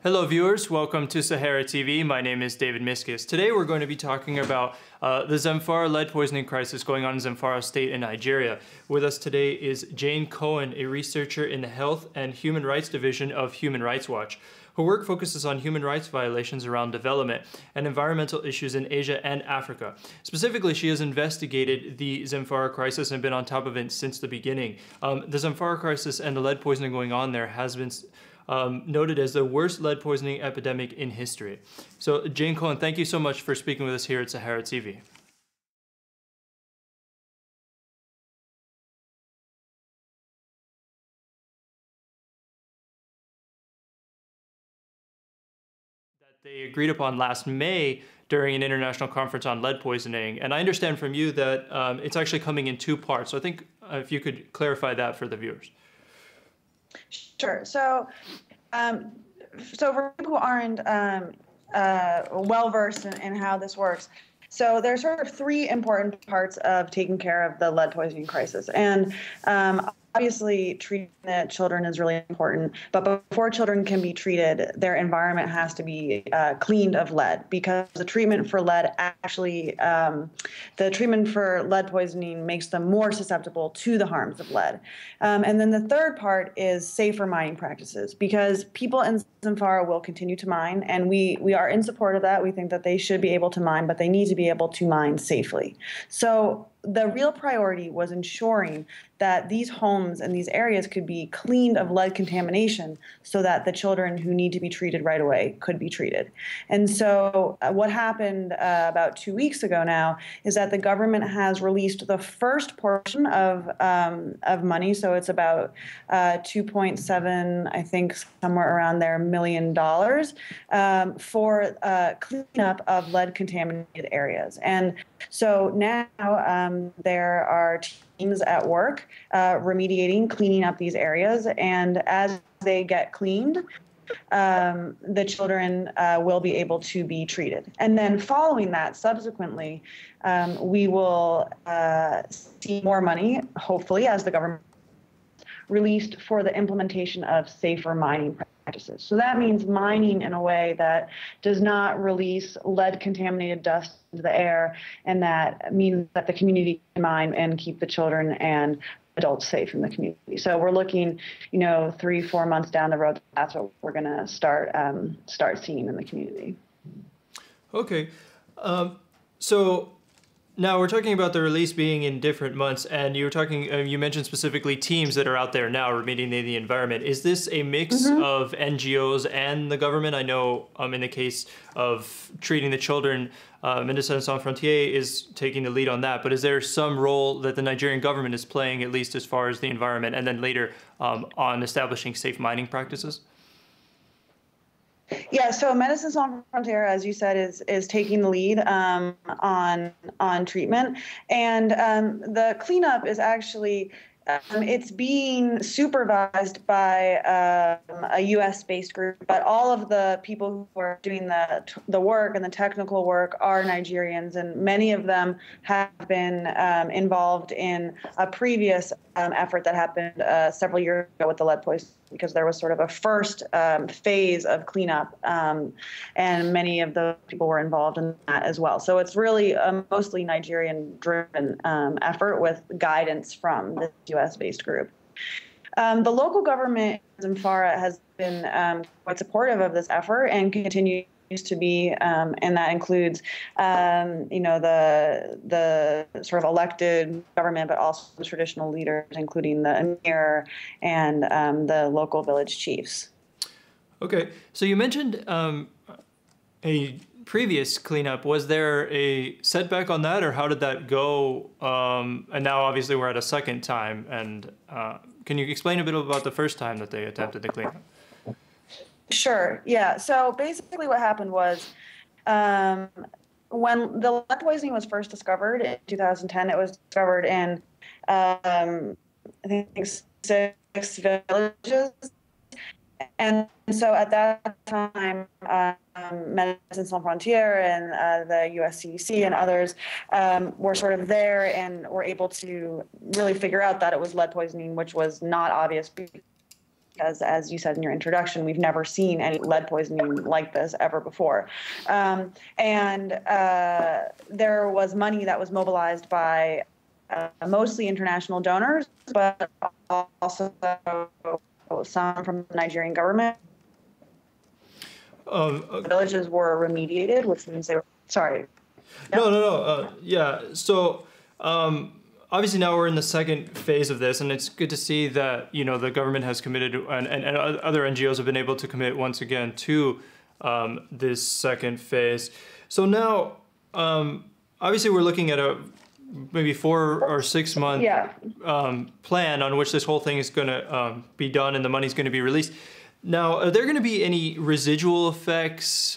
Hello viewers, welcome to Sahara TV. My name is David Miskis. Today we're going to be talking about the Zamfara lead poisoning crisis going on in Zamfara state in Nigeria. With us today is Jane Cohen, a researcher in the Health and Human Rights Division of Human Rights Watch. Her work focuses on human rights violations around development and environmental issues in Asia and Africa. Specifically, she has investigated the Zamfara crisis and been on top of it since the beginning. The Zamfara crisis and the lead poisoning going on there has been noted as the worst lead poisoning epidemic in history. So Jane Cohen, thank you so much for speaking with us here at Sahara TV. That they agreed upon last May during an international conference on lead poisoning. And I understand from you that it's actually coming in two parts. So I think if you could clarify that for the viewers. Sure. So for people who aren't well versed in how this works, so there's sort of three important parts of taking care of the lead poisoning crisis, and obviously treating the children is really important. But before children can be treated, their environment has to be cleaned of lead, because the treatment for lead the treatment for lead poisoning makes them more susceptible to the harms of lead. And then the third part is safer mining practices, because people in Zamfara will continue to mine, and we are in support of that. We think that they should be able to mine, but they need to be able to mine safely. So the real priority was ensuring that these homes and these areas could be cleaned of lead contamination so that the children who need to be treated right away could be treated. And so what happened about 2 weeks ago now is that the government has released the first portion of money. So it's about 2.7, I think somewhere around there, $1 million for cleanup of lead contaminated areas. And so now there are teams at work remediating, cleaning up these areas, and as they get cleaned, the children will be able to be treated. And then following that, subsequently, we will see more money, hopefully, as the government released for the implementation of safer mining practices. So that means mining in a way that does not release lead-contaminated dust into the air, and that means that the community can mine and keep the children and adults safe in the community. So we're looking, 3-4 months down the road. That's what we're going to start seeing in the community. Okay, so now we're talking about the release being in different months, and you were talking. You mentioned specifically teams that are out there now remediating the environment. Is this a mix of NGOs and the government? I know in the case of treating the children, Médecins Sans Frontières is taking the lead on that. But is there some role that the Nigerian government is playing, at least as far as the environment, and then later on establishing safe mining practices? Yeah, so Médecins Sans Frontières, as you said, is taking the lead on treatment, and the cleanup is actually it's being supervised by a U.S.-based group, but all of the people who are doing the work and the technical work are Nigerians, and many of them have been involved in a previous effort that happened several years ago with the lead poisoning, because there was sort of a first phase of cleanup, and many of the people were involved in that as well. So it's really a mostly Nigerian-driven effort with guidance from this U.S.-based group. The local government in Zamfara has been quite supportive of this effort and continues to be, and that includes, the sort of elected government, but also the traditional leaders, including the emir and the local village chiefs. Okay, so you mentioned a previous cleanup. Was there a setback on that, or how did that go? And now obviously we're at a second time, and can you explain a bit about the first time that they attempted the cleanup? Sure. Yeah. So basically what happened was when the lead poisoning was first discovered in 2010, it was discovered in, I think, 6 villages. And so at that time, Médecins Sans Frontières and the US CDC and others were sort of there and were able to really figure out that it was lead poisoning, which was not obvious because, as you said in your introduction, we've never seen any lead poisoning like this ever before. There was money that was mobilized by mostly international donors, but also some from the Nigerian government. Villages were remediated, which means they were, sorry. No. Yeah. So obviously now we're in the second phase of this, and it's good to see that, the government has committed and other NGOs have been able to commit once again to this second phase. So now, obviously we're looking at a maybe 4 or 6 month plan on which this whole thing is going to be done and the money's going to be released. Now, are there going to be any residual effects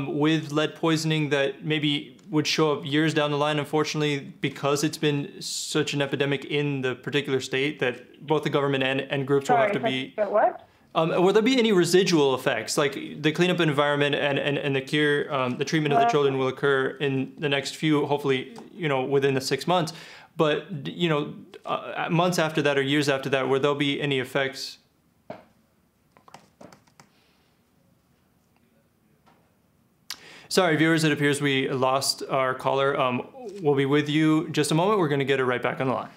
with lead poisoning that maybe would show up years down the line, unfortunately, because it's been such an epidemic in the particular state that both the government and groups will have to be... What? Will there be any residual effects, like the cleanup environment and the cure, the treatment of the children will occur in the next few, hopefully, within the 6 months. But, months after that or years after that, will there be any effects? Sorry, viewers, it appears we lost our caller. We'll be with you just a moment. We're going to get her right back on the line.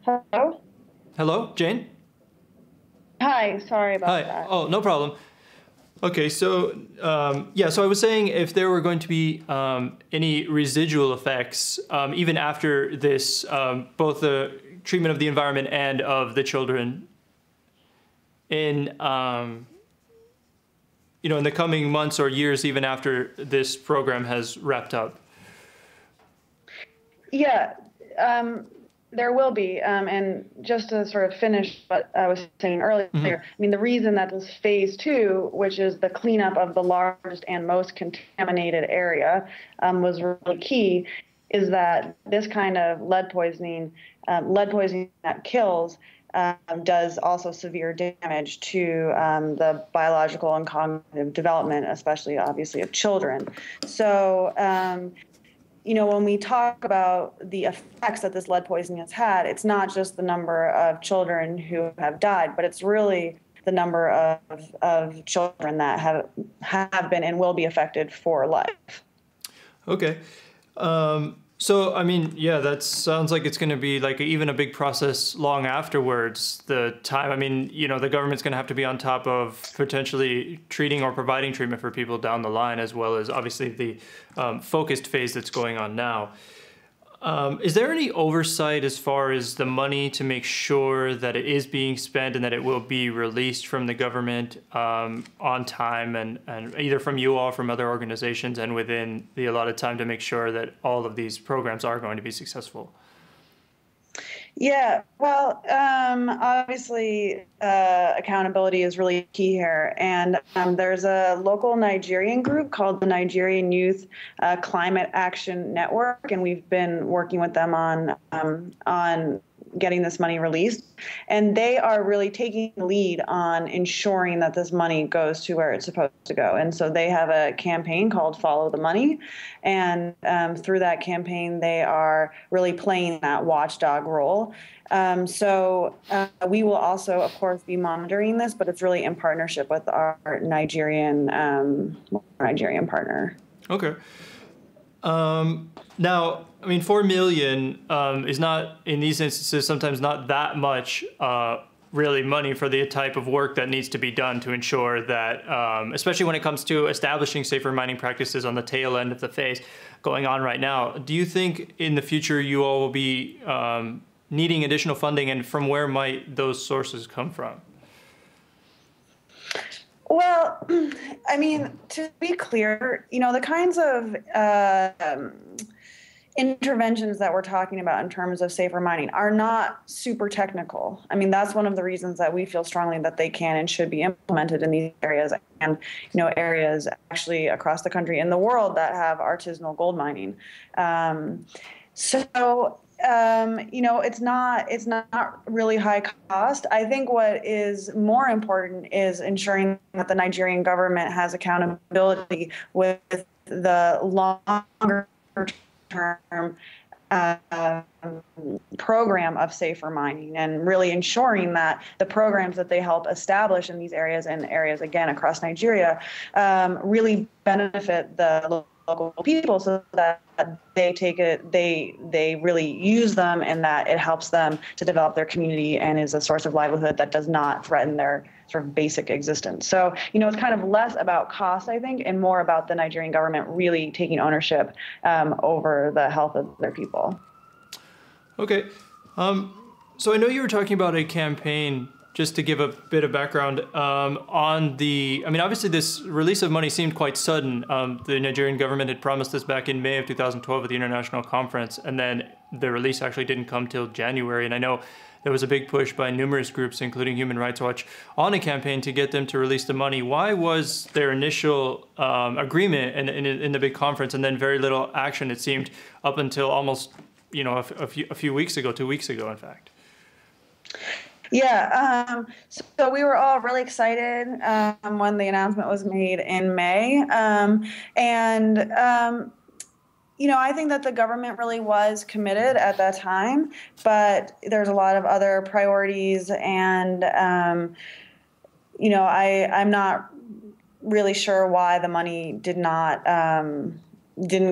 Hello? Hello, Jane? Hi, sorry about that. Oh, no problem. Okay, so, so I was saying if there were going to be any residual effects, even after this, both the treatment of the environment and of the children in in the coming months or years, even after this program has wrapped up? Yeah, there will be. And just to sort of finish what I was saying earlier, I mean, the reason that this phase 2, which is the cleanup of the largest and most contaminated area, was really key, is that this kind of lead poisoning that kills, does also severe damage to the biological and cognitive development, especially obviously of children. So, when we talk about the effects that this lead poisoning has had, it's not just the number of children who have died, but it's really the number of children that have been and will be affected for life. Okay. So, I mean, yeah, that sounds like it's going to be like even a big process long afterwards. The time, I mean, the government's going to have to be on top of potentially treating or providing treatment for people down the line, as well as obviously the focused phase that's going on now. Is there any oversight as far as the money to make sure that it is being spent and that it will be released from the government on time and either from you all, from other organizations, and within the allotted time to make sure that all of these programs are going to be successful? Yeah, well, obviously, accountability is really key here. And there's a local Nigerian group called the Nigerian Youth Climate Action Network, and we've been working with them on getting this money released. And they are really taking the lead on ensuring that this money goes to where it's supposed to go. And so they have a campaign called Follow the Money. And through that campaign, they are really playing that watchdog role. We will also, of course, be monitoring this, but it's really in partnership with our Nigerian partner. Okay. Now, I mean, 4 million is not, in these instances, sometimes not that much really money for the type of work that needs to be done to ensure that, especially when it comes to establishing safer mining practices on the tail end of the phase going on right now. Do you think in the future you all will be needing additional funding, and from where might those sources come from? Well, I mean, to be clear, the kinds of interventions that we're talking about in terms of safer mining are not super technical. I mean, that's one of the reasons that we feel strongly that they can and should be implemented in these areas, and areas actually across the country and the world that have artisanal gold mining. It's not really high cost. I think what is more important is ensuring that the Nigerian government has accountability with the longer term program of safer mining, and really ensuring that the programs that they help establish in these areas and areas again across Nigeria really benefit the local people, so that they take it, they really use them, and that it helps them to develop their community and is a source of livelihood that does not threaten their sort of basic existence. So, it's kind of less about cost, I think, and more about the Nigerian government really taking ownership over the health of their people. Okay. So I know you were talking about a campaign, just to give a bit of background, obviously this release of money seemed quite sudden. The Nigerian government had promised this back in May of 2012 at the international conference, and then the release actually didn't come till January. And I know there was a big push by numerous groups, including Human Rights Watch, on a campaign to get them to release the money. Why was their initial agreement in the big conference and then very little action, it seemed, up until almost a few weeks ago, 2 weeks ago, in fact? Yeah, so we were all really excited when the announcement was made in May. I think that the government really was committed at that time, but there's a lot of other priorities, and, I'm not really sure why the money didn't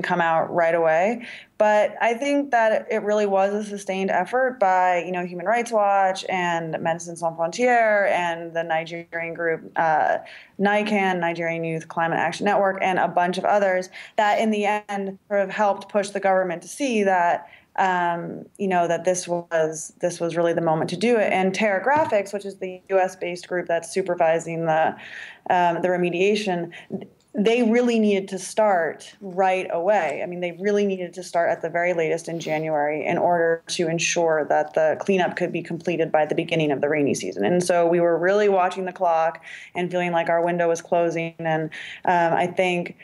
come out right away. But I think that it really was a sustained effort by, Human Rights Watch and Médecins Sans Frontières and the Nigerian group, NICAN, Nigerian Youth Climate Action Network, and a bunch of others that in the end sort of helped push the government to see that, that this was really the moment to do it. And Terra Graphics, which is the U.S.-based group that's supervising the remediation, they really needed to start right away. I mean, they really needed to start at the very latest in January in order to ensure that the cleanup could be completed by the beginning of the rainy season. And so we were really watching the clock and feeling like our window was closing. And I think,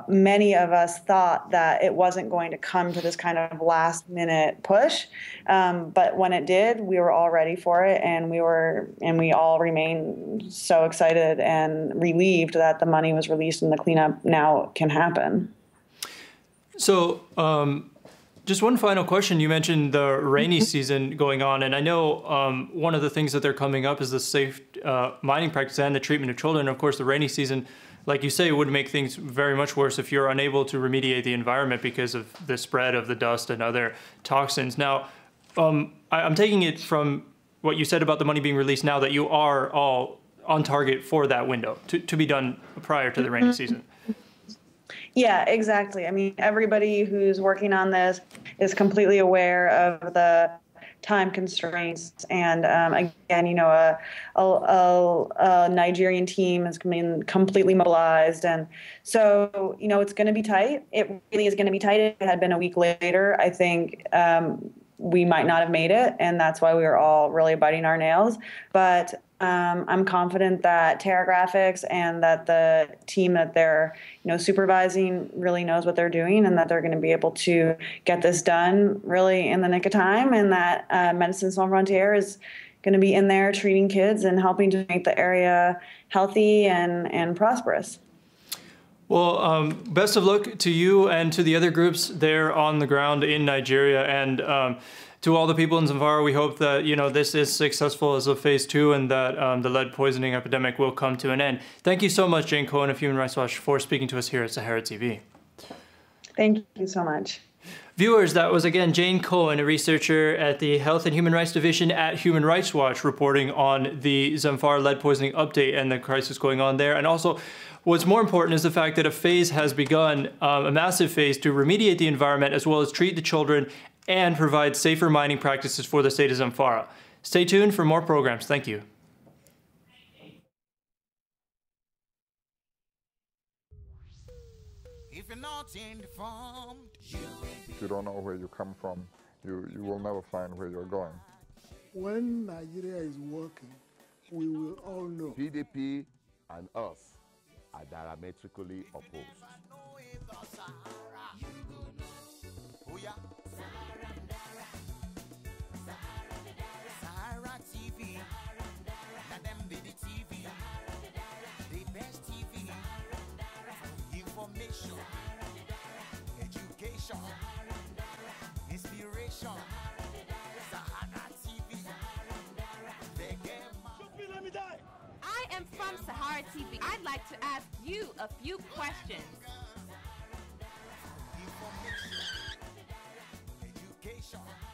many of us thought that it wasn't going to come to this kind of last minute push. But when it did, we were all ready for it. And we all remained so excited and relieved that the money was released and the cleanup now can happen. So, just one final question. You mentioned the rainy season going on, and I know one of the things that they're coming up is the safe mining practice and the treatment of children. Of course, the rainy season, like you say, would make things very much worse if you're unable to remediate the environment because of the spread of the dust and other toxins. Now, I'm taking it from what you said about the money being released now that you are all on target for that window to be done prior to the rainy season. Yeah, exactly. I mean, everybody who's working on this is completely aware of the time constraints, and again, a Nigerian team has been completely mobilized, and so it's going to be tight. It really is going to be tight. If it had been a week later, I think we might not have made it, and that's why we were all really biting our nails. But I'm confident that Terra Graphics and that the team that they're supervising really knows what they're doing, and that they're going to be able to get this done really in the nick of time, and that Médecins Sans Frontières is going to be in there treating kids and helping to make the area healthy and prosperous. Well, best of luck to you and to the other groups there on the ground in Nigeria, and to all the people in Zamfara. We hope that this is successful as a phase 2, and that the lead poisoning epidemic will come to an end. Thank you so much, Jane Cohen of Human Rights Watch, for speaking to us here at SaharaTV. Thank you so much. Viewers, that was again Jane Cohen, a researcher at the Health and Human Rights Division at Human Rights Watch, reporting on the Zamfara lead poisoning update and the crisis going on there. And also, what's more important is the fact that a phase has begun, a massive phase to remediate the environment as well as treat the children and provide safer mining practices for the state of Zamfara. Stay tuned for more programs. Thank you. If you're not informed, if you don't know where you come from, you will never find where you're going. When Nigeria is working, we will all know. PDP and us are diametrically opposed. SaharaTV, TV, the best TV, information, education. contamination. Sahara TV. I am from Sahara TV. I'd like to ask you a few questions. Information. Education.